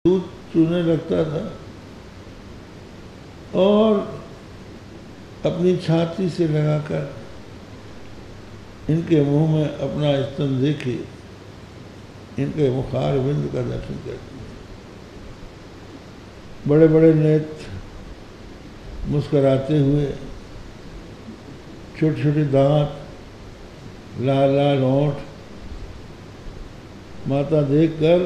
दूध चूने लगता था और अपनी छाती से लगाकर इनके मुंह में अपना स्तन देखे इनके मुखार बिंद का दर्शन करती है। बड़े बड़े नेत्र मुस्कराते हुए, छोटे छोटे दांत, लाल लाल होंठ, माता देखकर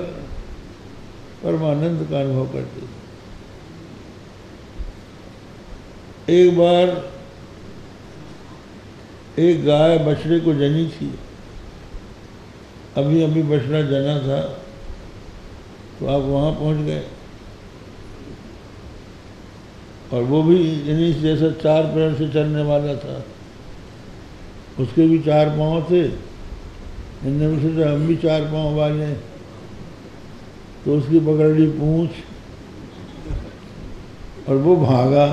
परमानंद का अनुभव करते थे। एक बार एक गाय बछड़े को जनी थी, अभी अभी बछड़ा जना था, तो आप वहाँ पहुँच गए और वो भी जिनिस जैसा 4 पैर से चलने वाला था, उसके भी 4 पाँव थे। इनने भी सोचा हम भी 4 पाँव वाले हैं, तो उसकी पकड़ ली पूँछ और वो भागा।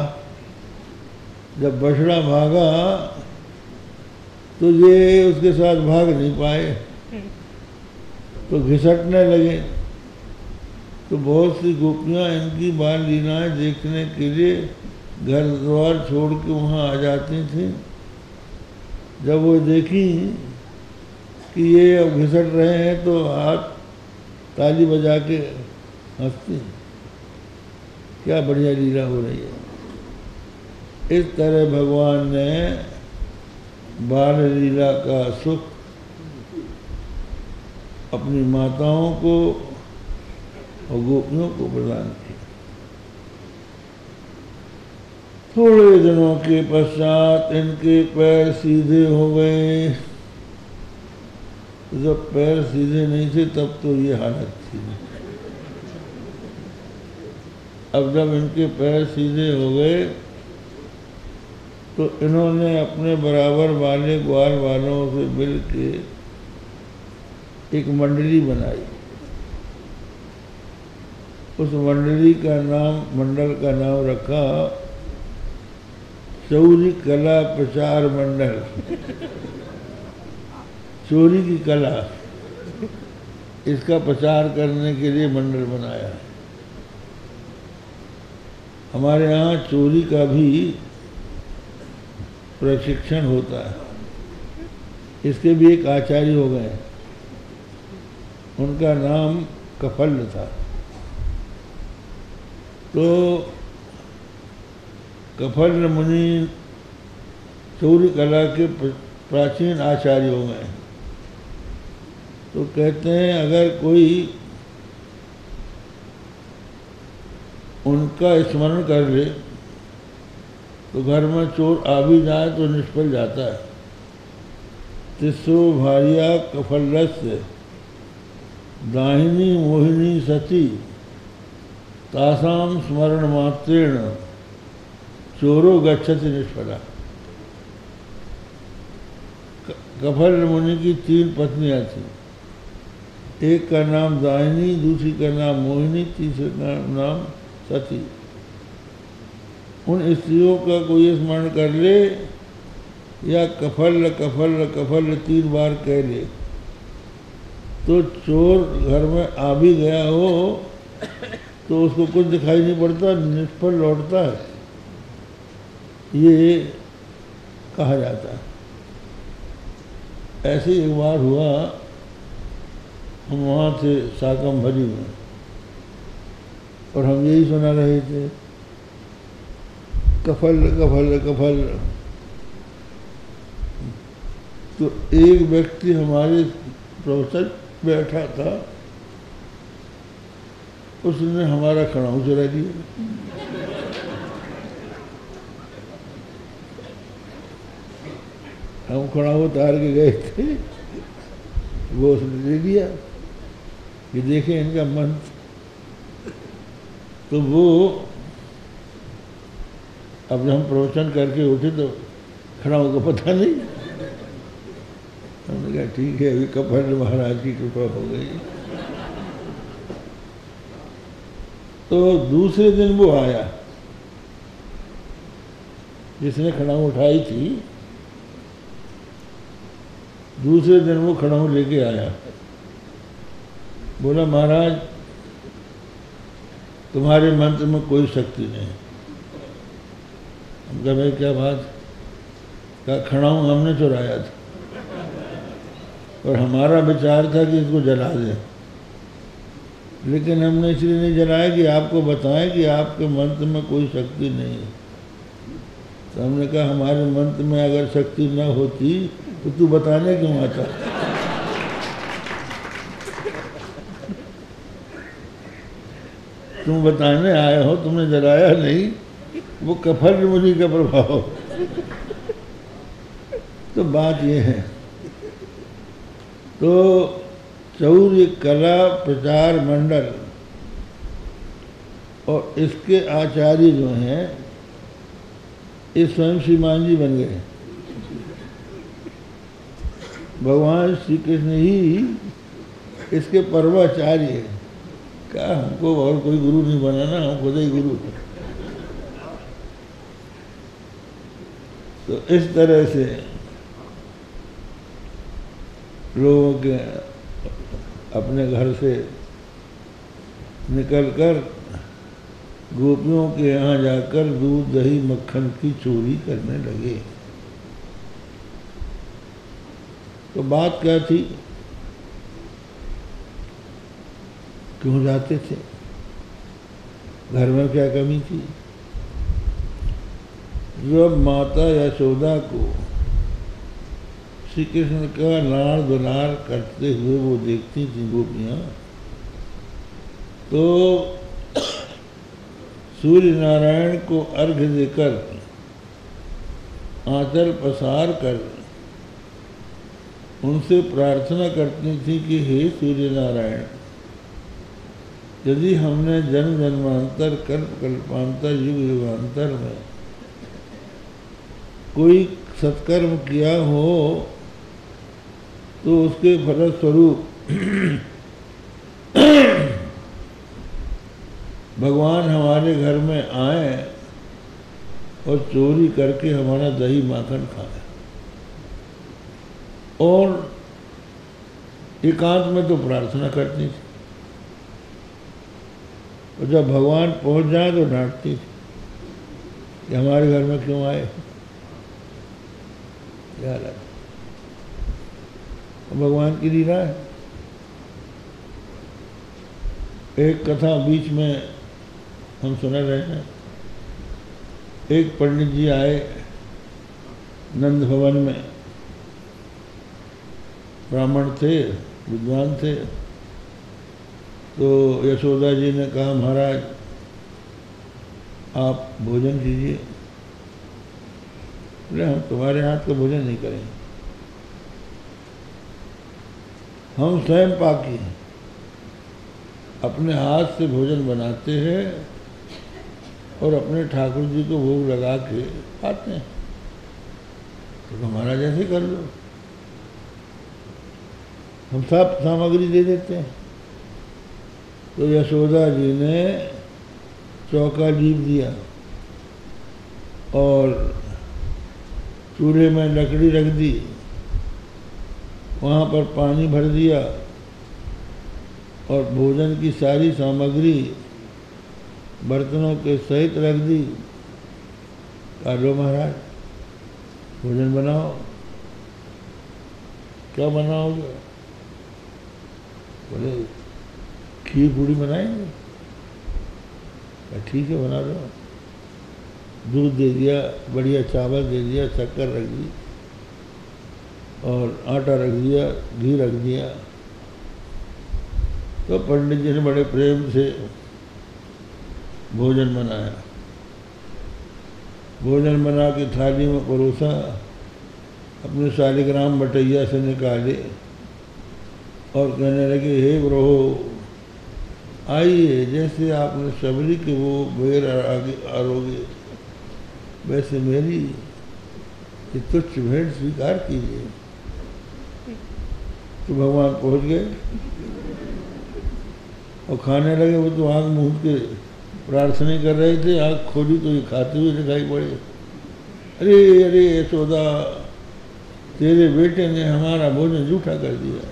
जब बछड़ा भागा तो ये उसके साथ भाग नहीं पाए, तो घिसटने लगे। तो बहुत सी गोपियाँ इनकी बाल लीलाएं देखने के लिए घर द्वार छोड़ के वहाँ आ जाती थी। जब वो देखी कि ये अब घिसट रहे हैं तो हाथ ताली बजा के हंसती, क्या बढ़िया लीला हो रही है। इस तरह भगवान ने बाल लीला का सुख अपनी माताओं को और गोपियों को प्रदान किया। थोड़े दिनों के पश्चात इनके पैर सीधे हो गए। जब पैर सीधे नहीं थे तब तो ये हालत थी। अब जब इनके पैर सीधे हो गए तो इन्होंने अपने बराबर वाले ग्वाल वालों से मिल के एक मंडली बनाई। उस मंडल का नाम रखा चौरी कला प्रचार मंडल। चोरी की कला, इसका प्रचार करने के लिए मंडल बनाया। हमारे यहाँ चोरी का भी प्रशिक्षण होता है। इसके भी एक आचार्य हो गए, उनका नाम कफल था। तो कफल मुनि चोरी कला के प्राचीन आचार्य हो गए। तो कहते हैं अगर कोई उनका स्मरण कर ले तो घर में चोर आ भी जाए तो निष्फल जाता है। तिस्रो भार्या कफलस्य दाहिनी मोहिनी सती तासाम स्मरण मात्रेण चोरो गच्छति निष्फला। कफल मुनि की 3 पत्नियां थीं। एक का नाम दाहिनी, दूसरी का नाम मोहिनी, तीसरे का नाम सती। उन स्त्रियों का कोई स्मरण कर ले या कफल कफल कफल 3 बार कह ले तो चोर घर में आ भी गया हो तो उसको कुछ दिखाई नहीं पड़ता, निष्फल लौटता है, ये कहा जाता है। ऐसे एक बार हुआ, हम वहाँ थे शाकंभरी में और हम यही सुना रहे थे कफल कफल कफल। तो एक व्यक्ति हमारे प्रवचन बैठा था, उसने हमारा खड़ाऊ चुरा दिया। हम खड़ाऊ उतार के गए थे, वो उसने दे दिया कि देखें इनका मन। तो वो अब हम प्रवचन करके उठे तो खड़ाऊ को पता नहीं। हमने कहा ठीक है, अभी कफल महाराज की कृपा हो गई। तो दूसरे दिन वो आया जिसने खड़ाऊ उठाई थी। दूसरे दिन वो खड़ाऊ लेके आया, बोला महाराज तुम्हारे मंत्र में कोई शक्ति नहीं। हम कहा भाई क्या बात? क्या खड़ाऊँ हमने चुराया था और हमारा विचार था कि इसको जला दें, लेकिन हमने इसलिए नहीं जलाया कि आपको बताएं कि आपके मंत्र में कोई शक्ति नहीं है। तो हमने कहा हमारे मंत्र में अगर शक्ति न होती तो तू बताने क्यों आता? तुम बताने आए हो, तुमने जलाया नहीं, वो कफर मुनि का प्रभाव। तो बात ये है। तो चौर्य कला प्रचार मंडल और इसके आचार्य जो हैं ये स्वयं श्रीमान जी बन गए। भगवान श्री कृष्ण ही इसके परमाचार्य हैं। क्या हमको और कोई गुरु नहीं बनाना, हम खुद ही गुरु। तो इस तरह से लोगों के अपने घर से निकलकर गोपियों के यहाँ जाकर दूध दही मक्खन की चोरी करने लगे। तो बात क्या थी? क्यों जाते थे? घर में क्या कमी थी? जब माता यशोदा को श्री कृष्ण का लाड़ दुलार करते हुए वो देखती थी गोपियाँ, तो सूर्य नारायण को अर्घ्य देकर आंचल पसार कर उनसे प्रार्थना करती थी कि हे सूर्य नारायण, यदि हमने जन्म जन्मांतर कल्प कल्पांतर युग युगांतर में कोई सत्कर्म किया हो तो उसके फलस्वरूप भगवान हमारे घर में आए और चोरी करके हमारा दही माखन खाए। और एकांत में तो प्रार्थना करती थी, और जब भगवान पहुंच जाए तो डांटती थी कि हमारे घर में क्यों आए। क्या लगा? भगवान की लीला है। एक कथा बीच में हम सुना रहे हैं। एक पंडित जी आए नंद भवन में, ब्राह्मण थे, विद्वान थे। तो यशोदा जी ने कहा महाराज आप भोजन कीजिए। बोले हम तुम्हारे हाथ का भोजन नहीं करेंगे, हम स्वयं पाकी हैं, अपने हाथ से भोजन बनाते हैं और अपने ठाकुर जी को भोग लगा के खाते हैं। तो हमारा जैसे कर लो, हम सब सामग्री दे देते हैं। तो यशोदा जी ने चौका लीप दिया और चूल्हे में लकड़ी रख दी, वहाँ पर पानी भर दिया और भोजन की सारी सामग्री बर्तनों के सहित रख दी। कहा लो महाराज भोजन बनाओ। क्या बनाओगे? बोले खीर पूड़ी बनाएंगे। ठीक है बना दो। दूध दे दिया, बढ़िया चावल दे दिया, शक्कर रख दी और आटा रख दिया, घी रख दिया। तो पंडित जी ने बड़े प्रेम से भोजन बनाया। भोजन बना के थाली में परोसा, अपने शालिग्राम बटैया से निकाले और कहने लगे हे प्रभु आइए, जैसे आपने शबरी के वो बेर आरोगे वैसे मेरी ये तुच्छ भेंट स्वीकार कीजिए। तो भगवान पहुंच गए और खाने लगे। वो तो आँख मूंद के प्रार्थना कर रहे थे, आँख खोली तो ये खाते हुए दिखाई पड़े। अरे अरे यशोदा, तेरे बेटे ने हमारा भोजन जूठा कर दिया,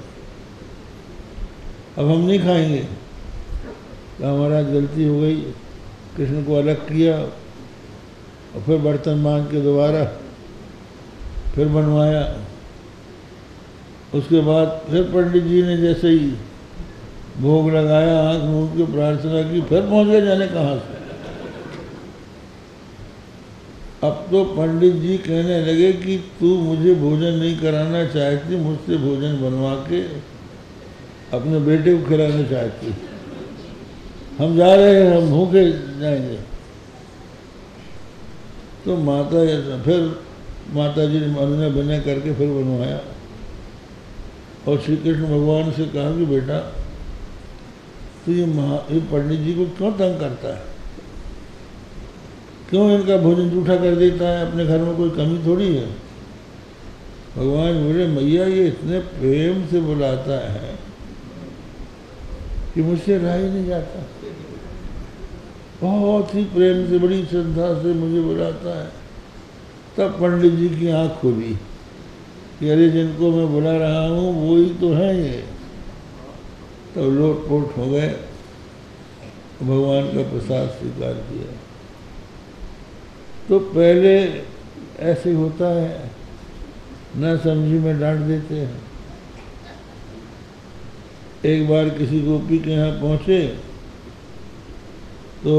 अब हम नहीं खाएंगे। कहा महाराज गलती हो गई, कृष्ण को अलग किया और फिर बर्तन मांग के दोबारा फिर बनवाया। उसके बाद फिर पंडित जी ने जैसे ही भोग लगाया, आंख मूंद के प्रार्थना की, फिर पहुंच गए जाने कहाँ से। अब तो पंडित जी कहने लगे कि तू मुझे भोजन नहीं कराना चाहती, मुझसे भोजन बनवा के अपने बेटे को खिलाना चाहती, हम जा रहे हैं, हम भूखे जाएंगे। तो फिर माता जी ने अनुनय विनय करके फिर बनवाया और श्री कृष्ण भगवान से कहा कि बेटा तो ये पंडित जी को क्यों तंग करता है, क्यों इनका भोजन जूठा कर देता है, अपने घर में कोई कमी थोड़ी है। भगवान बोले मैया ये इतने प्रेम से बुलाता है कि मुझसे रहा ही नहीं जाता, बहुत ही प्रेम से बड़ी श्रद्धा से मुझे बुलाता है। तब पंडित जी की आंख खुली कि अरे जिनको मैं बुला रहा हूँ वो ही तो है ये। तो लोटपोट हो गए, भगवान का प्रसाद स्वीकार किया। तो पहले ऐसे होता है, न समझी में डांट देते हैं। एक बार किसी गोपी के यहाँ पहुँचे तो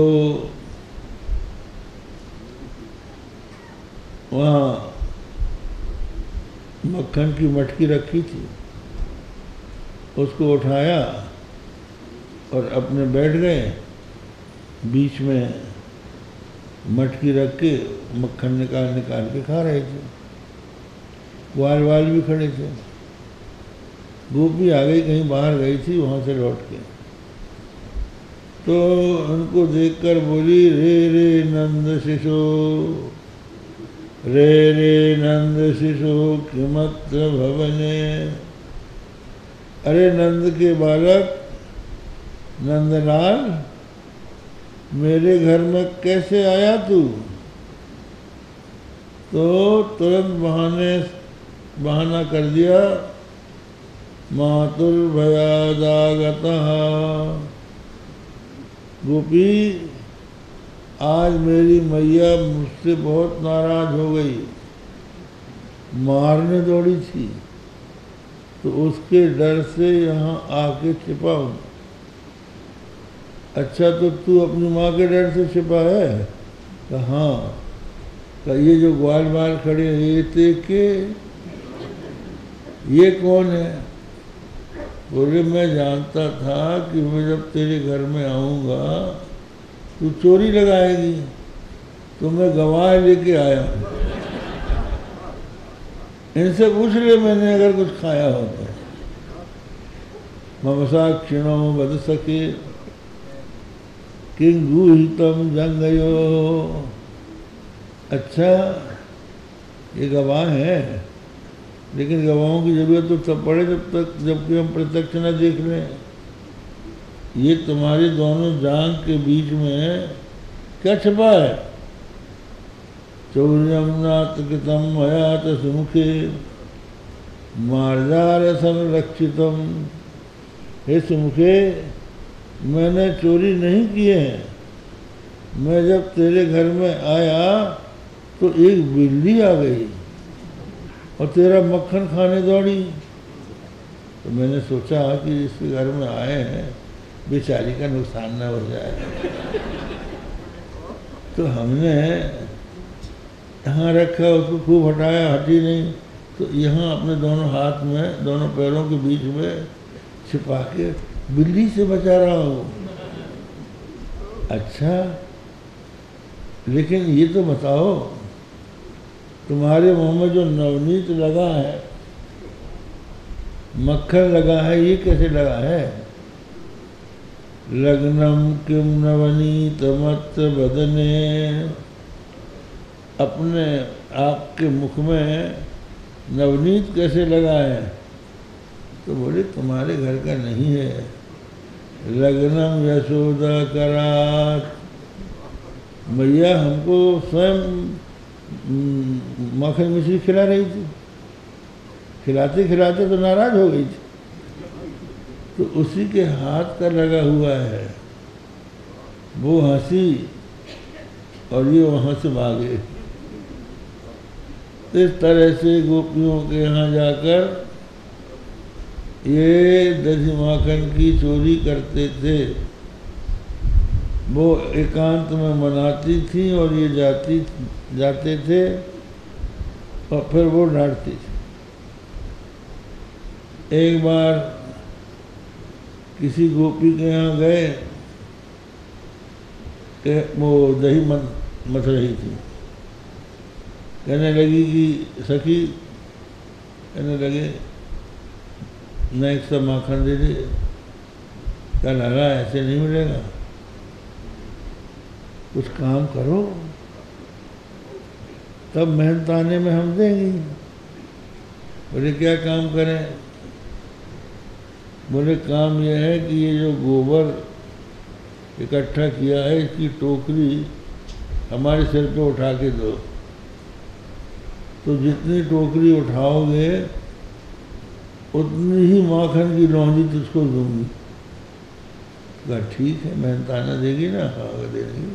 वहाँ मक्खन की मटकी रखी थी, उसको उठाया और अपने बैठ गए, बीच में मटकी रख के मक्खन निकाल निकाल के खा रहे थे। ग्वाल वाल भी खड़े थे। गोपी आ गई, कहीं बाहर गई थी, वहाँ से लौट के तो उनको देखकर बोली रे रे नंद शिशो, रे रे नंद शिशो किमत्र भवने। अरे नंद के बालक, नंदलाल मेरे घर में कैसे आया तू? तो तुरंत बहाना कर दिया, मातुर्भयादागतः। गोपी आज मेरी मैया मुझसे बहुत नाराज हो गई, मारने दौड़ी थी, तो उसके डर से यहाँ आके छिपा हूँ। अच्छा तो तू अपनी माँ के डर से छिपा है? कहा हाँ। तो ये जो ग्वाल बाल खड़े हैं ये के ये कौन है? बोले मैं जानता था कि मैं जब तेरे घर में आऊँगा तू चोरी लगाएगी, तो मैं गवाह लेके आया हूँ। इनसे पूछ ले मैंने अगर कुछ खाया हो तो। ममसा क्षीणो बद सके किंग गुहितम जंगयो। अच्छा ये गवाह है, लेकिन गवाहों की जरूरत तो तब पड़े जबकि हम प्रत्यक्ष न देख लें। ये तुम्हारे दोनों जांग के बीच में क्या छिपा है? चौर्यम नाथ कृतम मयात सुमुखे मार्जार संरक्षितम। हे सुमुखे मैंने चोरी नहीं किए हैं। मैं जब तेरे घर में आया तो एक बिल्ली आ गई और तेरा मक्खन खाने दौड़ी। तो मैंने सोचा कि इसके घर में आए हैं बेचारी का नुकसान न हो जाए, तो हमने यहाँ रखा, उसको खूब हटाया, हटी नहीं, तो यहाँ अपने दोनों हाथ में दोनों पैरों के बीच में छिपा के बिल्ली से बचा रहा हूँ। अच्छा लेकिन ये तो बताओ तुम्हारे मुंह में जो नवनीत लगा है, मक्खन लगा है, ये कैसे लगा है? लग्नम किम नवनीत मत बदने। अपने आपके मुख में नवनीत कैसे लगा है? तो बोले तुम्हारे घर का नहीं है। लग्नम यशोदा करात। मैया हमको स्वयं मक्खन मिश्री खिला रही थी, खिलाते खिलाते तो नाराज हो गई थी, तो उसी के हाथ का लगा हुआ है। वो हंसी और ये वहाँ से भागे। इस तरह से गोपियों के यहाँ जाकर ये दही माखन की चोरी करते थे। वो एकांत में मनाती थी और ये जाते थे और फिर वो डांटती थी। एक बार किसी गोपी के यहाँ गए कि वो दही मथ रही थी। कहने लगी कि सखी, कहने लगे मैं एक सा माखन दे दे। क्या लगा ऐसे नहीं मिलेगा, कुछ काम करो तब मेहनताने में हम देंगे। बोले क्या काम करें? बोले काम यह है कि ये जो गोबर इकट्ठा किया है इसकी टोकरी हमारे सिर पे उठा के दो। तो जितनी टोकरी उठाओगे उतनी ही माखन की लौंजी तुझको दूंगी। कहा ठीक है, मेहनताना देगी ना? हाँ देगी।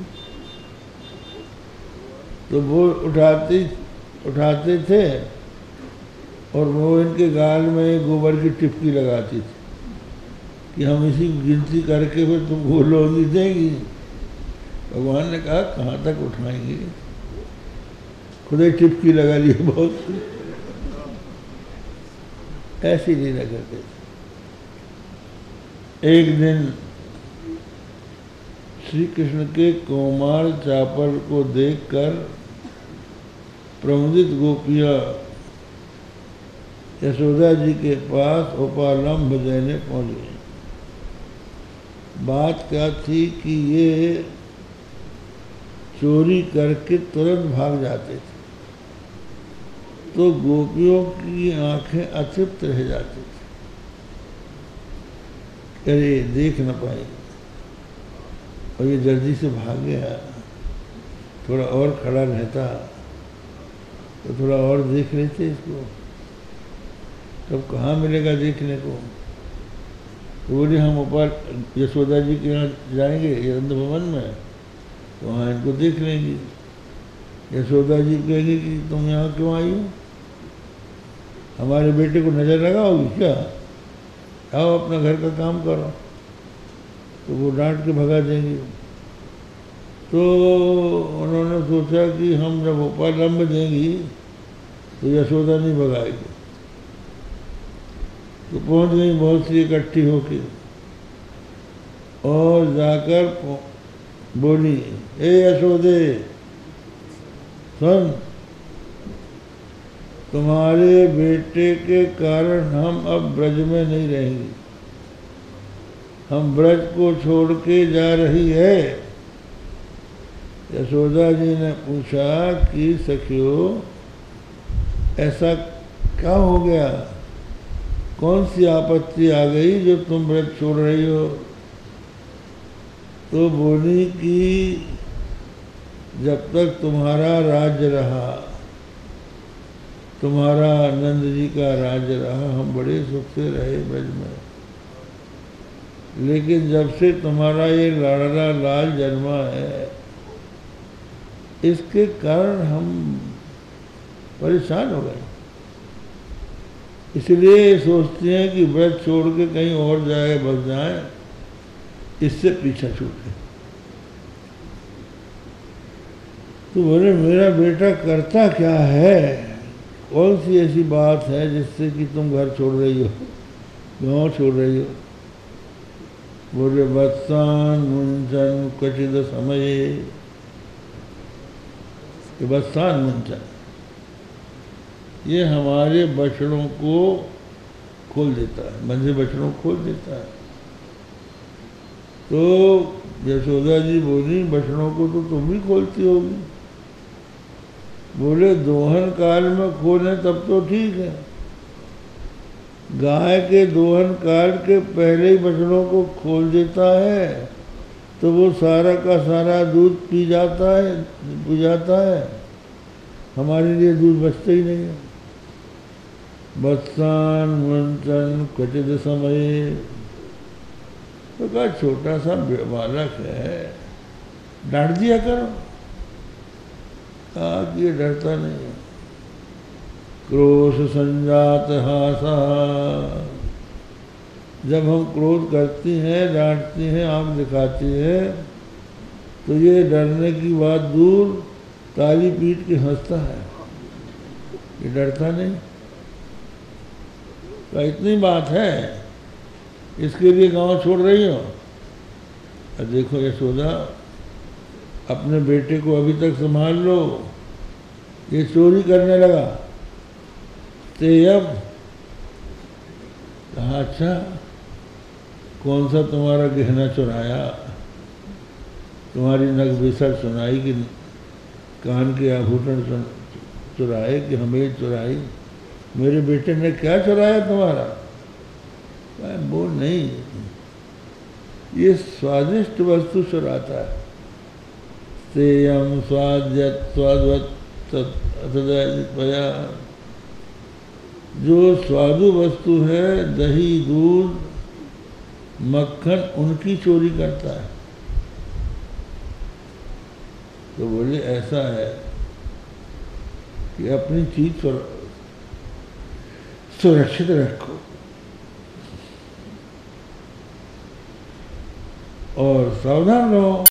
तो वो उठाते थे और वो इनके गाल में गोबर की टिपकी लगाती थी कि हम इसी गिनती करके फिर तुमको लौंजी देंगी। भगवान ने कहा कहाँ तक उठाएंगे, खुद ही टिपकी लगा ली बहुत। ऐसी लीला करते थे। एक दिन श्री कृष्ण के कोमल चापर को देखकर प्रमुदित गोपियां यशोदा जी के पास उपालंब देने पहुंच गई। बात क्या थी कि ये चोरी करके तुरंत भाग जाते थे, तो गोपियों की आंखें अतृप्त रह जाती थी। अरे देख न पाए और ये जल्दी से भाग गया। थोड़ा और खड़ा रहता तो थोड़ा और देख लेते इसको, तब कहाँ मिलेगा देखने को। तो बोले हम ऊपर यशोदा जी के यहाँ जाएंगे यंद भवन में, तो वहाँ इनको देख लेंगे। यशोदा जी कहेंगे कि तुम यहाँ क्यों आई हो, हमारे बेटे को नज़र लगाओगी क्या? आओ अपना घर का काम करो। तो वो डांट के भगा देंगे। तो उन्होंने सोचा कि हम जब उपालंब देंगी तो यशोदा नहीं भगाएगी। तो पहुंच गई बहुत सी इकट्ठी होके और जाकर बोली, ए यशोदे सुन, तुम्हारे बेटे के कारण हम अब ब्रज में नहीं रहेंगे। हम ब्रज को छोड़ के जा रही है। यशोदा जी ने पूछा कि सखियो ऐसा क्या हो गया, कौन सी आपत्ति आ गई जो तुम ब्रज छोड़ रही हो? तो बोली कि जब तक तुम्हारा राज्य रहा, तुम्हारा नंद जी का राज्य रहा, हम बड़े सुख से रहे ब्रज में। लेकिन जब से तुम्हारा ये लाडला लाल जन्मा है, इसके कारण हम परेशान हो गए। इसलिए सोचते हैं कि ब्रज छोड़ के कहीं और जाए, बस जाए, इससे पीछा छूटे। तो बोले मेरा बेटा करता क्या है, कौन सी ऐसी बात है जिससे कि तुम घर छोड़ रही हो, गांव छोड़ रही हो? बोले वत्सान मुंचन क्वचिद समय, वत्सान मुंचन ये हमारे बछड़ों को खोल देता है, बंधे बछड़ों को खोल देता है। तो यशोदा जी बोली बछड़ों को तो तुम भी खोलती होगी। बोले दोहन काल में खोलें तब तो ठीक है, गाय के दोहन काल के पहले ही बछड़ों को खोल देता है तो वो सारा का सारा दूध पी जाता है, हमारे लिए दूध बचता ही नहीं है। वत्सान मुंचन क्वचिद समय, तो कहा छोटा सा बालक है, डांट दिया करो। कहा कि ये डरता नहीं है। क्रोश संजात हासा, जब हम क्रोध करती हैं, डांटती हैं, आंख दिखाती है, तो ये डरने की बात दूर ताली पीट के हंसता है, ये डरता नहीं। तो इतनी बात है, इसके लिए गांव छोड़ रही हो। और देखो यशोदा, अपने बेटे को अभी तक संभाल लो, ये चोरी करने लगा। ते अब कहा, अच्छा कौन सा तुम्हारा गहना चुराया, तुम्हारी नग बिसर सुनाई कि कान के आभूषण चुराए कि हमें चुराई, मेरे बेटे ने क्या चुराया तुम्हारा? वो नहीं, ये स्वादिष्ट वस्तु चुराता है। सेयम स्वाद्यत स्वादवत तदया, जो स्वादु वस्तु है, दही दूध मक्खन, उनकी चोरी करता है। तो बोले ऐसा है कि अपनी चीज सुरक्षित रखो और सावधान रहो।